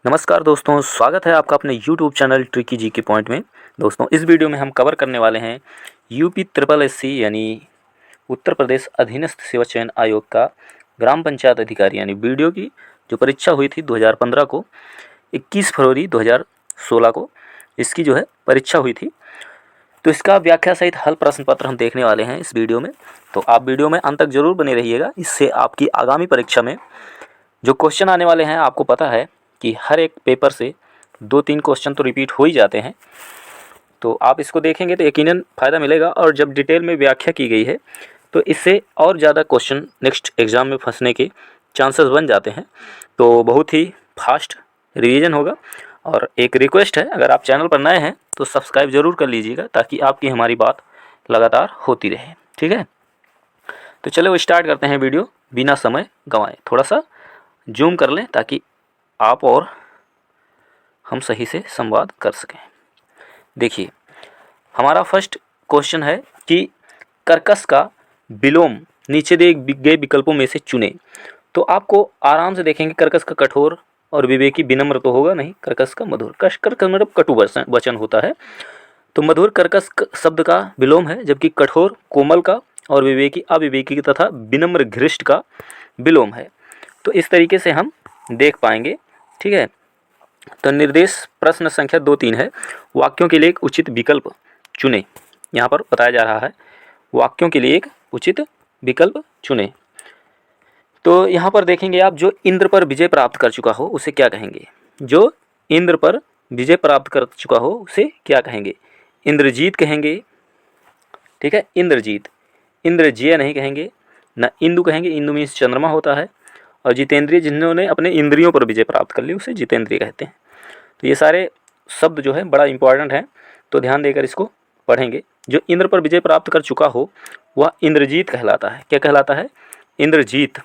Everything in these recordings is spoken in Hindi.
नमस्कार दोस्तों, स्वागत है आपका अपने YouTube चैनल ट्रिकी जी के पॉइंट में। दोस्तों, इस वीडियो में हम कवर करने वाले हैं यूपी ट्रिपल एससी यानी उत्तर प्रदेश अधीनस्थ सेवा चयन आयोग का ग्राम पंचायत अधिकारी यानी बीडीओ की जो परीक्षा हुई थी 2015 को 21 फरवरी 2016 को इसकी जो है परीक्षा हुई थी। तो इसका व्याख्या सहित हल प्रश्न पत्र हम देखने वाले हैं इस वीडियो में। तो आप वीडियो में अंत तक जरूर बने रहिएगा। इससे आपकी आगामी परीक्षा में जो क्वेश्चन आने वाले हैं, आपको पता है कि हर एक पेपर से 2-3 क्वेश्चन तो रिपीट हो ही जाते हैं। तो आप इसको देखेंगे तो यकीनन फ़ायदा मिलेगा। और जब डिटेल में व्याख्या की गई है तो इससे और ज़्यादा क्वेश्चन नेक्स्ट एग्ज़ाम में फंसने के चांसेस बन जाते हैं। तो बहुत ही फास्ट रिवीजन होगा। और एक रिक्वेस्ट है, अगर आप चैनल पर नए हैं तो सब्सक्राइब ज़रूर कर लीजिएगा ताकि आपकी हमारी बात लगातार होती रहे। ठीक है, तो चलो स्टार्ट करते हैं वीडियो बिना समय गंवाए। थोड़ा सा जूम कर लें ताकि आप और हम सही से संवाद कर सकें। देखिए, हमारा फर्स्ट क्वेश्चन है कि कर्कश का विलोम नीचे दिए गए विकल्पों में से चुने। तो आपको आराम से देखेंगे, कर्कश का कठोर और विवेकी विनम्र तो होगा नहीं, कर्कश का मधुर। कर्कश मतलब कटु वचन होता है, तो मधुर कर्कश शब्द का विलोम है, जबकि कठोर कोमल का और विवेकी अविवेकी तथा विनम्र घृष्ट का विलोम है। तो इस तरीके से हम देख पाएंगे। ठीक है, तो निर्देश प्रश्न संख्या 2-3 है, वाक्यों के लिए एक उचित विकल्प चुने। यहाँ पर बताया जा रहा है वाक्यों के लिए एक उचित विकल्प चुने। तो यहाँ पर देखेंगे आप, जो इंद्र पर विजय प्राप्त कर चुका हो उसे क्या कहेंगे? जो इंद्र पर विजय प्राप्त कर चुका हो उसे क्या कहेंगे? इंद्रजीत कहेंगे। ठीक है, इंद्रजीत। इंद्रजय नहीं कहेंगे, ना इंदु कहेंगे। इंदु मीन्स चंद्रमा होता है। और जितेंद्रिय, जिन्होंने अपने इंद्रियों पर विजय प्राप्त कर ली उसे जितेंद्रिय कहते हैं। तो ये सारे शब्द जो है बड़ा इंपॉर्टेंट है, तो ध्यान देकर इसको पढ़ेंगे। जो इंद्र पर विजय प्राप्त कर चुका हो वह इंद्रजीत कहलाता है। क्या कहलाता है? इंद्रजीत।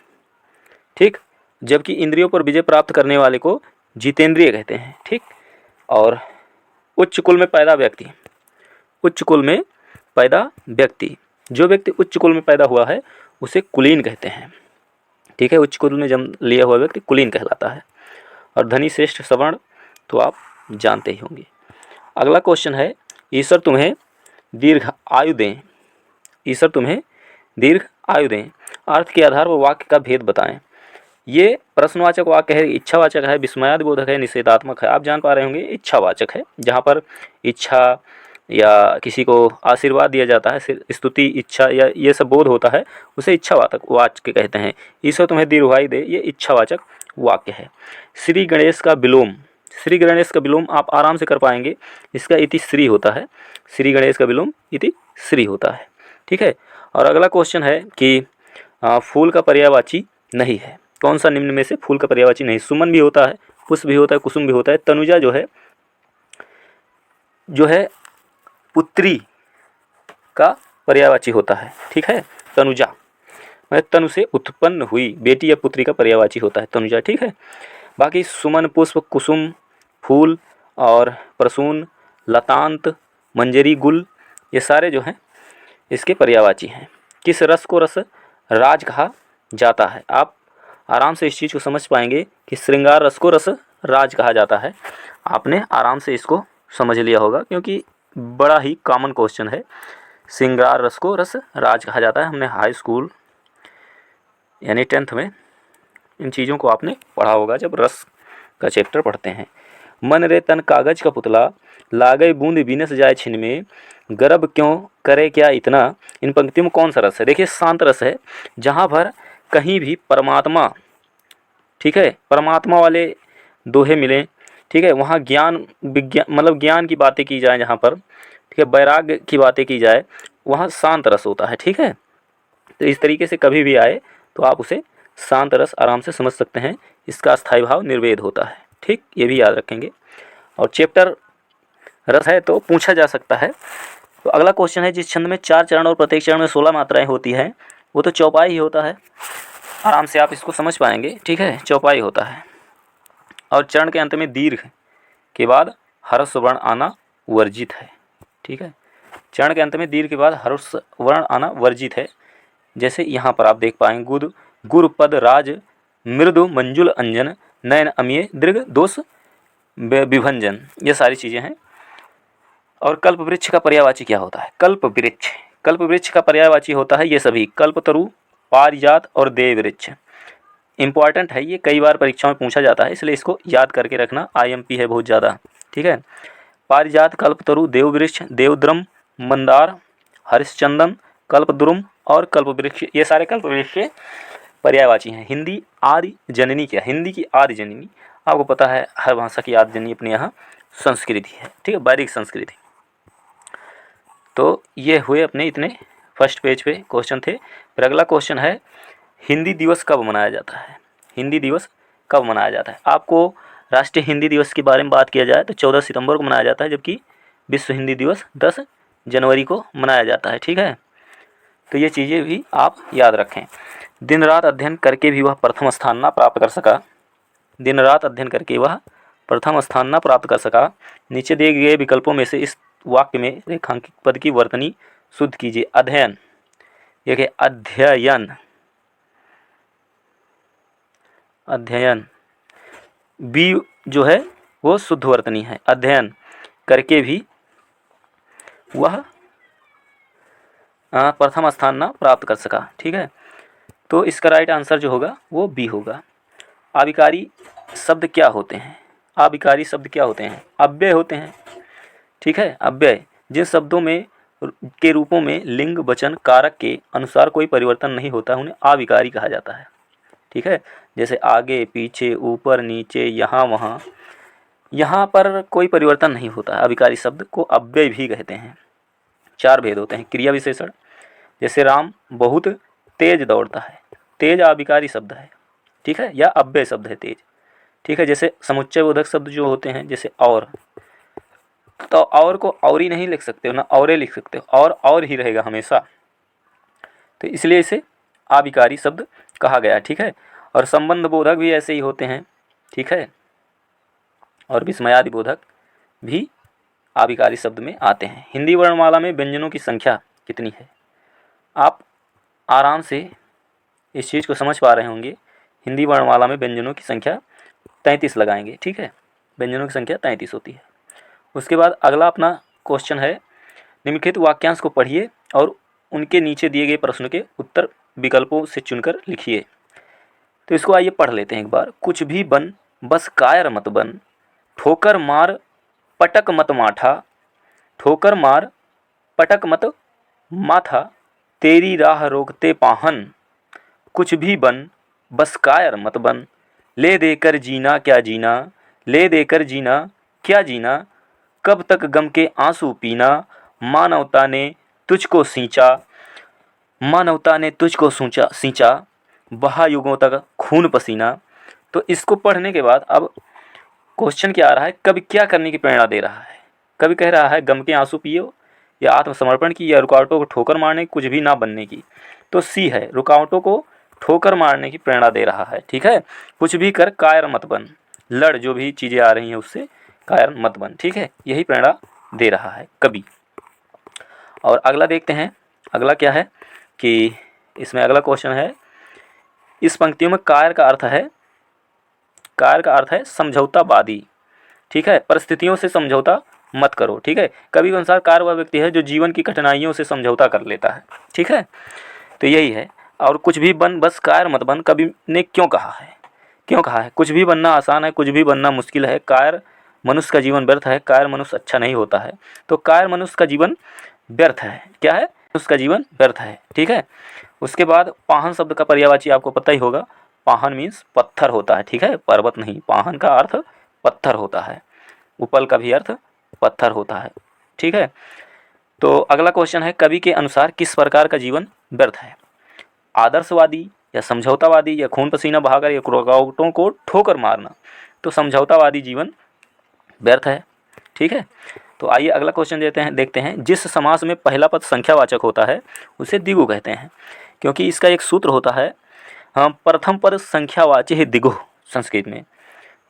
ठीक, जबकि इंद्रियों पर विजय प्राप्त करने वाले को जितेंद्रिय कहते हैं। ठीक, और उच्च कुल में पैदा व्यक्ति, उच्च कुल में पैदा व्यक्ति, जो व्यक्ति उच्च कुल में पैदा हुआ है उसे कुलीन कहते हैं। ठीक है, उच्च कुल में जन्म लिया हुआ व्यक्ति कुलीन कहलाता है। और धनी श्रेष्ठ सवर्ण तो आप जानते ही होंगे। अगला क्वेश्चन है, ईश्वर तुम्हें दीर्घ आयु दें। ईश्वर तुम्हें दीर्घ आयु दें, अर्थ के आधार पर वाक्य का भेद बताएं। ये प्रश्नवाचक वाक्य है, इच्छावाचक है, विस्मयादिबोधक है, निषेधात्मक है। आप जान पा रहे होंगे इच्छावाचक है, जहाँ पर इच्छा या किसी को आशीर्वाद दिया जाता है, स्तुति, इच्छा या ये सब बोध होता है, उसे इच्छावाचक वाक्य कहते हैं। ईश्वर तुम्हें दीर्घायु दे, ये इच्छावाचक वाक्य है। श्री गणेश का विलोम, श्री गणेश का विलोम आप आराम से कर पाएंगे, इसका इति श्री होता है। श्री गणेश का विलोम इति श्री होता है। ठीक है, और अगला क्वेश्चन है कि फूल का पर्यायवाची नहीं है। कौन सा निम्न में से फूल का पर्यायवाची नहीं? सुमन भी होता है, पुष्प भी होता है, कुसुम भी होता है। तनुजा जो है पुत्री का पर्यायवाची होता है। ठीक है, तनुजा मतलब तनु से उत्पन्न हुई बेटी या पुत्री का पर्यायवाची होता है तनुजा। ठीक है, बाकी सुमन, पुष्प, कुसुम, फूल और प्रसून, लतांत, मंजरी, गुल, ये सारे जो हैं इसके पर्यायवाची हैं। किस रस को रस राज कहा जाता है? आप आराम से इस चीज़ को समझ पाएंगे कि श्रृंगार रस को रस राज कहा जाता है। आपने आराम से इसको समझ लिया होगा, क्योंकि बड़ा ही कॉमन क्वेश्चन है। श्रृंगार रस को रस राज कहा जाता है। हमने हाई स्कूल यानी 10th में इन चीज़ों को आपने पढ़ा होगा जब रस का चैप्टर पढ़ते हैं। मन रे तन कागज का पुतला, लागई बूंद बिनस जाए छिन में, गर्भ क्यों करे क्या इतना। इन पंक्तियों में कौन सा रस है? देखिए, शांत रस है, जहाँ पर कहीं भी परमात्मा, ठीक है, परमात्मा वाले दोहे मिलें। ठीक है, वहाँ ज्ञान विज्ञान मतलब ज्ञान की बातें की जाए, जहाँ पर ठीक है वैराग्य की बातें की जाए, वहाँ शांत रस होता है। ठीक है, तो इस तरीके से कभी भी आए तो आप उसे शांत रस आराम से समझ सकते हैं। इसका स्थायी भाव निर्वेद होता है। ठीक, ये भी याद रखेंगे। और चैप्टर रस है तो पूछा जा सकता है। तो अगला क्वेश्चन है, जिस छंद में 4 चरण और प्रत्येक चरण में 16 मात्राएं होती हैं वो तो चौपाई ही होता है। आराम से आप इसको समझ पाएंगे। ठीक है, चौपाई होता है। और चरण के अंत में दीर्घ के बाद ह्रस्व वर्ण आना वर्जित है। ठीक है, चरण के अंत में दीर्घ के बाद ह्रस्व वर्ण आना वर्जित है। जैसे यहाँ पर आप देख पाएंगे, गुद गुरु पद राज मृदु मंजुल अंजन नयन अमीय दीर्घ दोष विभंजन, ये सारी चीज़ें हैं। और कल्प वृक्ष का पर्यायवाची क्या होता है? कल्प वृक्ष, कल्प वृक्ष का पर्यायवाची होता है ये सभी, कल्पतरु, पारिजात और देव वृक्ष। इंपॉर्टेंट है ये, कई बार परीक्षाओं में पूछा जाता है, इसलिए इसको याद करके रखना, IMP है बहुत ज़्यादा, ठीक है। पारिजात, कल्पतरु, देववृक्ष, देवद्रम, मंदार, हरिश्चंदन, कल्पद्रुम और कल्पवृक्ष, ये सारे कल्पवृक्ष पर्यायवाची हैं। हिंदी आदि जननी क्या? हिंदी की आदि जननी आपको पता है, हर भाषा की आदि जननी अपने यहाँ संस्कृति है, ठीक है, वैदिक संस्कृति। तो ये हुए अपने इतने फर्स्ट पेज पे क्वेश्चन थे। फिर अगला क्वेश्चन है, हिंदी दिवस कब मनाया जाता है? हिंदी दिवस कब मनाया जाता है? आपको राष्ट्रीय हिंदी दिवस के बारे में बात किया जाए तो 14 सितंबर को मनाया जाता है, जबकि विश्व हिंदी दिवस 10 जनवरी को मनाया जाता है, ठीक है। तो ये चीज़ें भी आप याद रखें। दिन रात अध्ययन करके भी वह प्रथम स्थान ना प्राप्त कर सका, दिन रात अध्ययन करके वह प्रथम स्थान ना प्राप्त कर सका। नीचे दिए गए विकल्पों में से इस वाक्य में रेखांकित पद की वर्तनी शुद्ध कीजिए। अध्ययन, देखिए अध्ययन, अध्ययन बी जो है वो शुद्ध वर्तनी है। अध्ययन करके भी वह प्रथम स्थान ना प्राप्त कर सका, ठीक है। तो इसका राइट आंसर जो होगा वो बी होगा। अविकारी शब्द क्या होते हैं? अविकारी शब्द क्या होते हैं? अव्यय होते हैं, ठीक है। अव्यय जिन शब्दों में के रूपों में लिंग वचन कारक के अनुसार कोई परिवर्तन नहीं होता उन्हें अविकारी कहा जाता है, ठीक है। जैसे आगे पीछे ऊपर नीचे यहाँ वहाँ, यहाँ पर कोई परिवर्तन नहीं होता, अविकारी शब्द को अव्यय भी कहते हैं। 4 भेद होते हैं। क्रिया विशेषण, जैसे राम बहुत तेज दौड़ता है, तेज अविकारी शब्द है, ठीक है, या अव्यय शब्द है तेज, ठीक है। जैसे समुच्चय बोधक शब्द जो होते हैं, जैसे और, तो और को और ही नहीं लिख सकते हो ना, औरे लिख सकते हो, और ही रहेगा हमेशा, तो इसलिए इसे अविकारी शब्द कहा गया, ठीक है। और संबंध बोधक भी ऐसे ही होते हैं, ठीक है, और विस्मयादि बोधक भी अविकारी शब्द में आते हैं। हिंदी वर्णमाला में व्यंजनों की संख्या कितनी है? आप आराम से इस चीज़ को समझ पा रहे होंगे। हिंदी वर्णमाला में व्यंजनों की संख्या 33 लगाएंगे, ठीक है, व्यंजनों की संख्या 33 होती है। उसके बाद अगला अपना क्वेश्चन है, निम्नलिखित वाक्यांश को पढ़िए और उनके नीचे दिए गए प्रश्न के उत्तर विकल्पों से चुनकर लिखिए। तो इसको आइए पढ़ लेते हैं एक बार। कुछ भी बन बस कायर मत बन, ठोकर मार पटक मत माठा, ठोकर मार पटक मत माथा, तेरी राह रोकते पाहन। कुछ भी बन बस कायर मत बन, ले देकर जीना क्या जीना, ले देकर जीना क्या जीना, कब तक गम के आंसू पीना, मानवता ने तुझको सींचा, मानवता ने तुझको सींचा, बहा युगों तक खून पसीना। तो इसको पढ़ने के बाद अब क्वेश्चन क्या आ रहा है, कवि क्या करने की प्रेरणा दे रहा है? कवि कह रहा है गम के आंसू पियो, या आत्मसमर्पण की, या रुकावटों को ठोकर मारने, कुछ भी ना बनने की। तो सी है, रुकावटों को ठोकर मारने की प्रेरणा दे रहा है, ठीक है। कुछ भी कर कायर मत बन, लड़, जो भी चीज़ें आ रही हैं उससे कायर मत बन, ठीक है, यही प्रेरणा दे रहा है कवि। और अगला देखते हैं, अगला क्या है कि इसमें अगला क्वेश्चन है, इस पंक्तियों में कायर का अर्थ है, कायर का अर्थ है समझौतावादी, ठीक है, परिस्थितियों से समझौता मत करो, ठीक है। कवि के अनुसार कायर वह व्यक्ति है जो जीवन की कठिनाइयों से समझौता कर लेता है, ठीक है, तो यही है। और कुछ भी बन बस कायर मत बन, कवि ने क्यों कहा है? क्यों कहा है? कुछ भी बनना आसान है, कुछ भी बनना मुश्किल है, कायर मनुष्य का जीवन व्यर्थ है, कायर मनुष्य अच्छा नहीं होता है। तो कायर मनुष्य का जीवन व्यर्थ है, क्या है? उसका जीवन व्यर्थ है, ठीक है। उसके बाद पाहन शब्द का पर्यायवाची आपको पता ही होगा, पाहन मीन्स पत्थर होता है, ठीक है, पर्वत नहीं, पाहन का अर्थ पत्थर होता है, उपल का भी अर्थ पत्थर होता है, ठीक है। तो अगला क्वेश्चन है, कवि के अनुसार किस प्रकार का जीवन व्यर्थ है? आदर्शवादी या समझौतावादी, या खून पसीना बहाकर, या रुकावटों को ठोकर मारना। तो समझौतावादी जीवन व्यर्थ है, ठीक है। तो आइए अगला क्वेश्चन देखते हैं। जिस समास में पहला पद संख्यावाचक होता है उसे द्विगु कहते हैं, क्योंकि इसका एक सूत्र होता है, प्रथम पद संख्यावाची है द्विगु संस्कृत में।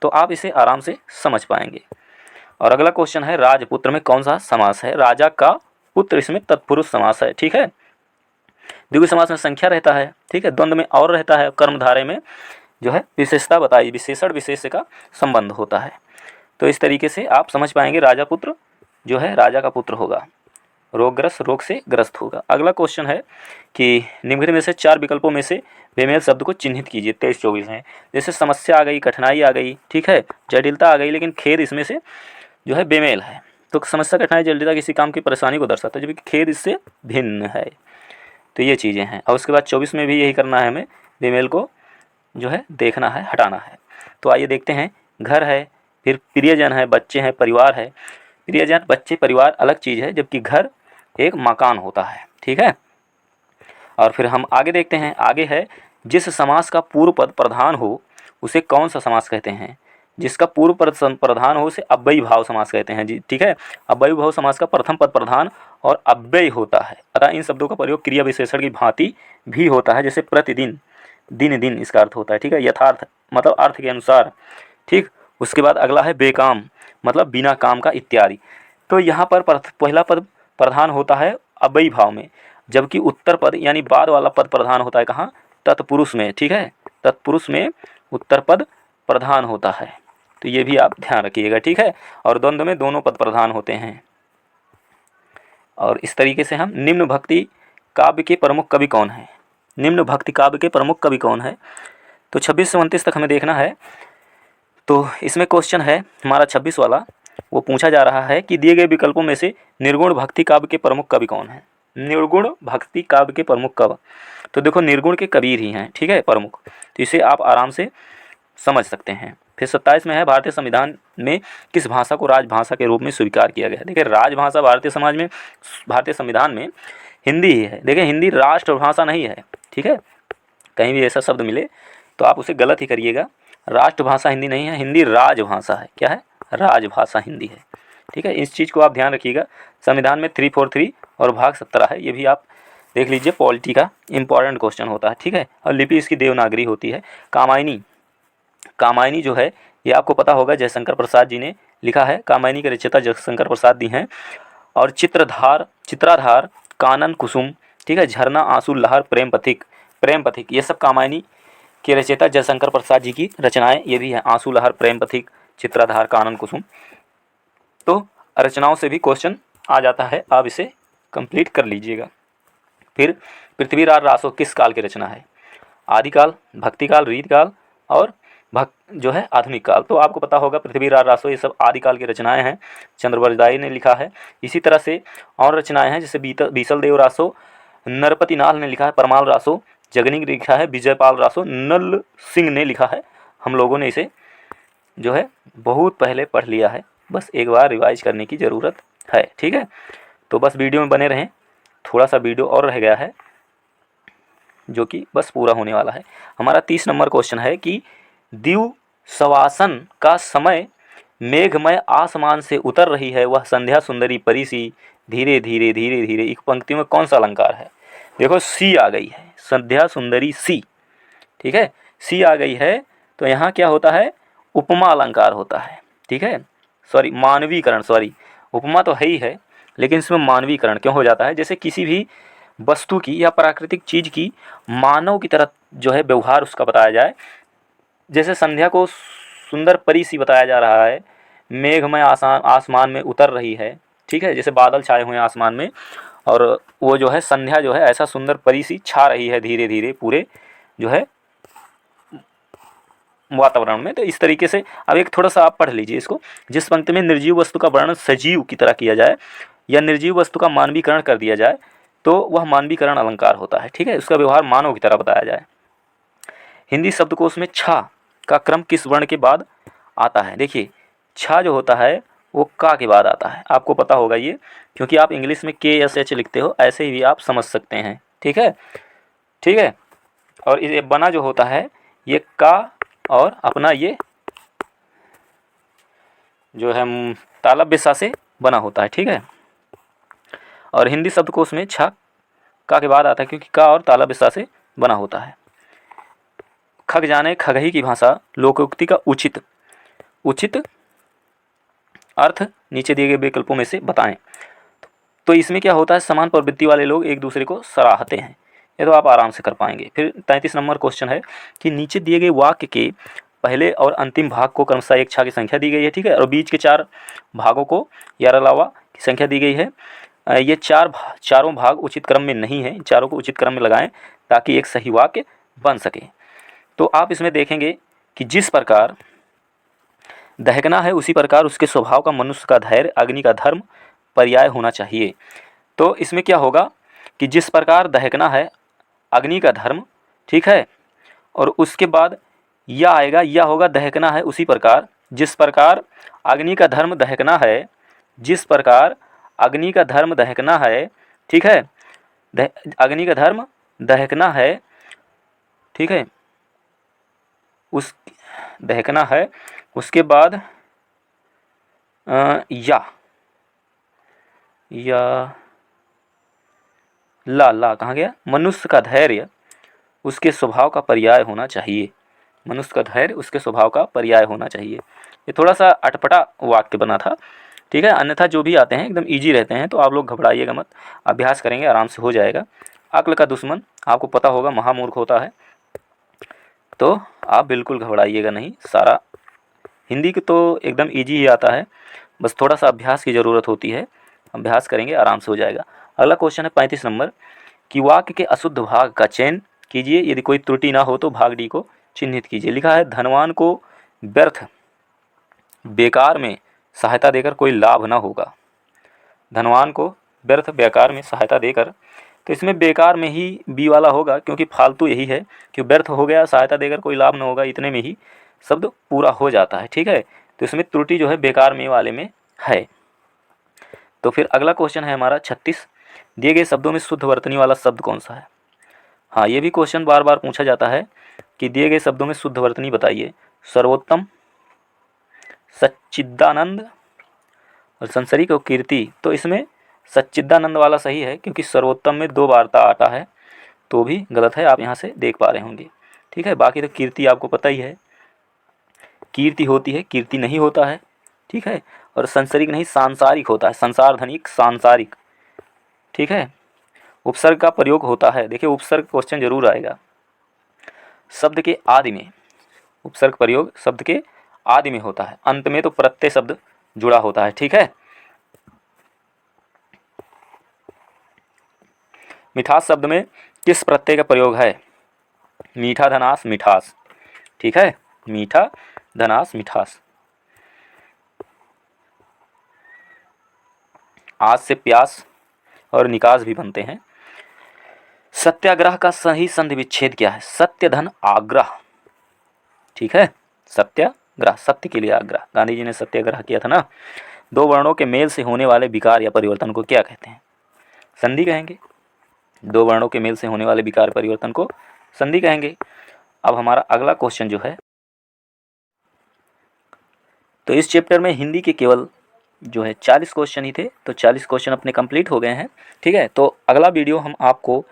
तो आप इसे आराम से समझ पाएंगे। और अगला क्वेश्चन है, राजपुत्र में कौन सा समास है? राजा का पुत्र, इसमें तत्पुरुष समास है, ठीक है। द्विगु समास में संख्या रहता है, ठीक है, द्वंद्व में और रहता है, कर्मधारय में जो है विशेषता बताई, विशेषण विशेष का संबंध होता है। तो इस तरीके से आप समझ पाएंगे राजा पुत्र जो है राजा का पुत्र होगा, रोगग्रस्त रोग से ग्रस्त होगा। अगला क्वेश्चन है कि निम्न में से 4 विकल्पों में से बेमेल शब्द को चिन्हित कीजिए। 23-24 हैं। जैसे समस्या आ गई, कठिनाई आ गई, ठीक है, जटिलता आ गई, लेकिन खेद इसमें से जो है बेमेल है। तो समस्या, कठिनाई, जटिलता किसी काम की परेशानी को दर्शाता है, जबकि खेद इससे भिन्न है। तो ये चीज़ें हैं। और उसके बाद 24 में भी यही करना है, हमें बेमेल को जो है देखना है, हटाना है। तो आइए देखते हैं। घर है, फिर प्रियजन है, बच्चे हैं, परिवार है। प्रियजन, बच्चे, परिवार अलग चीज़ है, जबकि घर एक मकान होता है, ठीक है। और फिर हम आगे देखते हैं। आगे है, जिस समास का पूर्व पद प्रधान हो उसे कौन सा समास कहते हैं? जिसका पूर्व पद प्रधान हो उसे अव्ययी भाव समास कहते हैं जी, ठीक है। अव्ययी भाव समास का प्रथम पद प्रधान और अव्ययी होता है, अतः इन शब्दों का प्रयोग क्रिया विशेषण की भांति भी होता है। जैसे प्रतिदिन, दिन दिन इसका अर्थ होता है, ठीक है। यथार्थ मतलब अर्थ के अनुसार, ठीक। उसके बाद अगला है बेकाम, मतलब बिना काम का, इत्यादि। तो यहाँ पर पहला पद प्रधान होता है अव्ययी भाव में, जबकि उत्तर पद यानी बाद वाला पद प्रधान होता है कहाँ? तत्पुरुष में, ठीक है। तत्पुरुष में उत्तर पद प्रधान होता है। तो ये भी आप ध्यान रखिएगा, ठीक है। और द्वंद्व में दोनों पद प्रधान होते हैं। और इस तरीके से हम निम्न भक्ति काव्य के प्रमुख कवि कौन है? निम्न भक्ति काव्य के प्रमुख कवि कौन है? तो 26 से 29 तक हमें देखना है। तो इसमें क्वेश्चन है हमारा 26 वाला, वो पूछा जा रहा है कि दिए गए विकल्पों में से निर्गुण भक्ति काव्य के प्रमुख कवि कौन है? निर्गुण भक्ति काव्य के प्रमुख कवि, तो देखो निर्गुण के कबीर ही हैं, ठीक है, प्रमुख। तो इसे आप आराम से समझ सकते हैं। फिर 27 में है, भारतीय संविधान में किस भाषा को राजभाषा के रूप में स्वीकार किया गया है? देखिए, राजभाषा भारतीय समाज में, भारतीय संविधान में हिंदी ही है। देखिए, हिंदी राष्ट्रभाषा नहीं है, ठीक है। कहीं भी ऐसा शब्द मिले तो आप उसे गलत ही करिएगा। राष्ट्रभाषा हिंदी नहीं है, हिंदी राजभाषा है। क्या है? राजभाषा हिंदी है, ठीक है। इस चीज़ को आप ध्यान रखिएगा। संविधान में 343 और भाग 17 है, ये भी आप देख लीजिए। पॉलिटी का इंपॉर्टेंट क्वेश्चन होता है, ठीक है। और लिपि इसकी देवनागरी होती है। कामायनी, कामायनी जो है ये आपको पता होगा, जयशंकर प्रसाद जी ने लिखा है। कामायनी के रचयिता जयशंकर प्रसाद जी हैं। और चित्राधार, कानन कुसुम, ठीक है, झरना, आंसू, लहर, प्रेम पथिक, ये सब कामायनी के रचयिता जयशंकर प्रसाद जी की रचनाएं ये भी हैं। आंसू, लहर, प्रेम पथिक, चित्राधार, कानन कुसुम। तो रचनाओं से भी क्वेश्चन आ जाता है, आप इसे कंप्लीट कर लीजिएगा। फिर पृथ्वीराज रासो किस काल की रचना है? आदिकाल, भक्तिकाल, रीतकाल और जो है आधुनिक काल। तो आपको पता होगा पृथ्वीराज रासो ये सब आदिकाल की रचनाएं हैं, चंद्रवरदाई ने लिखा है। इसी तरह से और रचनाएं हैं, जैसे बीसल देव रासो, नरपति नाल ने लिखा है। परमाल रासो, जगनी ने लिखा है। विजयपाल रासो, नल सिंह ने लिखा है। हम लोगों ने इसे जो है बहुत पहले पढ़ लिया है, बस एक बार रिवाइज करने की ज़रूरत है, ठीक है। तो बस वीडियो में बने रहें, थोड़ा सा वीडियो और रह गया है जो कि बस पूरा होने वाला है। हमारा 30 नंबर क्वेश्चन है कि दिव सवासन का समय मेघमय आसमान से उतर रही है, वह संध्या सुंदरी परी सी धीरे धीरे धीरे धीरे। एक पंक्ति में कौन सा अलंकार है? देखो, सी आ गई है, संध्या सुंदरी सी, ठीक है। सी आ गई है तो यहाँ क्या होता है? उपमा अलंकार होता है, ठीक है। सॉरी, मानवीकरण, सॉरी, उपमा तो है ही है, लेकिन इसमें मानवीकरण क्यों हो जाता है? जैसे किसी भी वस्तु की या प्राकृतिक चीज़ की मानव की तरह जो है व्यवहार उसका बताया जाए। जैसे संध्या को सुंदर परी सी बताया जा रहा है, मेघमय आसमान में उतर रही है, ठीक है, जैसे बादल छाए हुए हैं आसमान में, और वो जो है संध्या जो है ऐसा सुंदर परी सी छा रही है धीरे धीरे पूरे जो है वातावरण में। तो इस तरीके से अब एक थोड़ा सा आप पढ़ लीजिए इसको। जिस पंक्ति में निर्जीव वस्तु का वर्णन सजीव की तरह किया जाए या निर्जीव वस्तु का मानवीकरण कर दिया जाए तो वह मानवीकरण अलंकार होता है, ठीक है। उसका व्यवहार मानव की तरह बताया जाए। हिंदी शब्दकोश में छा का क्रम किस वर्ण के बाद आता है? देखिए, छा जो होता है वो का के बाद आता है, आपको पता होगा ये, क्योंकि आप इंग्लिश में KSH लिखते हो, ऐसे ही भी आप समझ सकते हैं, ठीक है, ठीक है। और ये बना जो होता है ये का और अपना ये जो है तालब बिसा से बना होता है, ठीक है। और हिंदी शब्दकोश में छा का के बाद आता है, क्योंकि का और तालब बिसा से बना होता है। खग जाने खगही की भाषा लोकोक्ति का उचित अर्थ नीचे दिए गए विकल्पों में से बताएं। तो इसमें क्या होता है? समान प्रवृत्ति वाले लोग एक दूसरे को सराहते हैं, ये तो आप आराम से कर पाएंगे। फिर 33 नंबर क्वेश्चन है कि नीचे दिए गए वाक्य के पहले और अंतिम भाग को क्रमशः 1 6 की संख्या दी गई है, ठीक है, और बीच के 4 भागों को यार अलावा की संख्या दी गई है। ये चारों भाग उचित क्रम में नहीं है, चारों को उचित क्रम में लगाएं ताकि एक सही वाक्य बन सके। तो आप इसमें देखेंगे कि जिस प्रकार दहकना है उसी प्रकार उसके स्वभाव का मनुष्य का धैर्य अग्नि का धर्म पर्याय होना चाहिए। तो इसमें क्या होगा कि जिस प्रकार दहकना है अग्नि का धर्म, ठीक है, और उसके बाद यह आएगा, यह होगा दहकना है उसी प्रकार जिस प्रकार अग्नि का धर्म दहकना है, जिस प्रकार अग्नि का धर्म दहकना है, ठीक है, अग्नि का धर्म दहकना है, ठीक है, उस दहकना है, उसके बाद या ला कहाँ गया, मनुष्य का धैर्य उसके स्वभाव का पर्याय होना चाहिए, मनुष्य का धैर्य उसके स्वभाव का पर्याय होना चाहिए। ये थोड़ा सा अटपटा वाक्य बना था, ठीक है, अन्यथा जो भी आते हैं एकदम इजी रहते हैं, तो आप लोग घबराइएगा मत, अभ्यास करेंगे आराम से हो जाएगा। अक्ल का दुश्मन आपको पता होगा महामूर्ख होता है, तो आप बिल्कुल घबराइएगा नहीं, सारा हिंदी की तो एकदम इजी ही आता है, बस थोड़ा सा अभ्यास की ज़रूरत होती है, अभ्यास करेंगे आराम से हो जाएगा। अगला क्वेश्चन है 35 नंबर कि वाक्य के अशुद्ध भाग का चयन कीजिए, यदि कोई त्रुटि ना हो तो भाग डी को चिन्हित कीजिए। लिखा है धनवान को व्यर्थ बेकार में सहायता देकर कोई लाभ ना होगा, धनवान को व्यर्थ बेकार में सहायता देकर, तो इसमें बेकार में ही बी वाला होगा क्योंकि फालतू यही है कि व्यर्थ हो गया, सहायता देकर कोई लाभ ना होगा, इतने में ही शब्द पूरा हो जाता है, ठीक है, तो इसमें त्रुटि जो है बेकार में वाले में है। तो फिर अगला क्वेश्चन है हमारा 36, दिए गए शब्दों में शुद्ध वर्तनी वाला शब्द कौन सा है। हाँ, ये भी क्वेश्चन बार बार पूछा जाता है कि दिए गए शब्दों में शुद्ध वर्तनी बताइए। सर्वोत्तम, सच्चिदानंद और संसरिक और कीर्ति, तो इसमें सच्चिदानंद वाला सही है क्योंकि सर्वोत्तम में 2 बार आता है, तो भी गलत है, आप यहाँ से देख पा रहे होंगे, ठीक है। बाकी तो कीर्ति आपको पता ही है, कीर्ति होती है, कीर्ति नहीं होता है, ठीक है, और संसरिक नहीं सांसारिक होता है, संसार धनिक सांसारिक, ठीक है। उपसर्ग का प्रयोग होता है, देखिए उपसर्ग क्वेश्चन जरूर आएगा, शब्द के आदि में, उपसर्ग प्रयोग शब्द के आदि में होता है, अंत में तो प्रत्यय शब्द जुड़ा होता है, ठीक है। मिठास शब्द में किस प्रत्यय का प्रयोग है, मीठा धनास मिठास, ठीक है, मीठा धनास मिठास। आज से प्यास और निकास भी बनते हैं। सत्याग्रह का सही संधि विच्छेद क्या है, सत्य धन आग्रह, ठीक है, सत्याग्रह सत्य के लिए आग्रह, गांधी जी ने सत्याग्रह किया था ना। 2 वर्णों के मेल से होने वाले विकार या परिवर्तन को क्या कहते हैं, संधि कहेंगे, 2 वर्णों के मेल से होने वाले विकार परिवर्तन को संधि कहेंगे। अब हमारा अगला क्वेश्चन जो है, तो इस चैप्टर में हिंदी के केवल जो है 40 क्वेश्चन ही थे, तो 40 क्वेश्चन अपने कंप्लीट हो गए हैं, ठीक है। तो अगला वीडियो हम आपको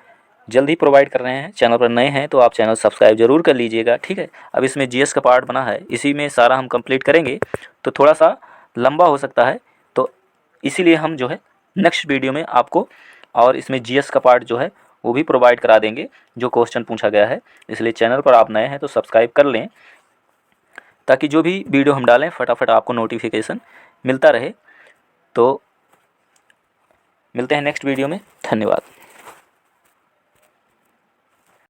जल्द ही प्रोवाइड कर रहे हैं, चैनल पर नए हैं तो आप चैनल सब्सक्राइब जरूर कर लीजिएगा, ठीक है। अब इसमें जीएस का पार्ट बना है, इसी में सारा हम कंप्लीट करेंगे, तो थोड़ा सा लंबा हो सकता है, तो इसीलिए हम जो है नेक्स्ट वीडियो में आपको और इसमें जीएस का पार्ट जो है वो भी प्रोवाइड करा देंगे जो क्वेश्चन पूछा गया है। इसलिए चैनल पर आप नए हैं तो सब्सक्राइब कर लें ताकि जो भी वीडियो हम डालें फटाफट आपको नोटिफिकेशन मिलता रहे। तो मिलते हैं नेक्स्ट वीडियो में, धन्यवाद।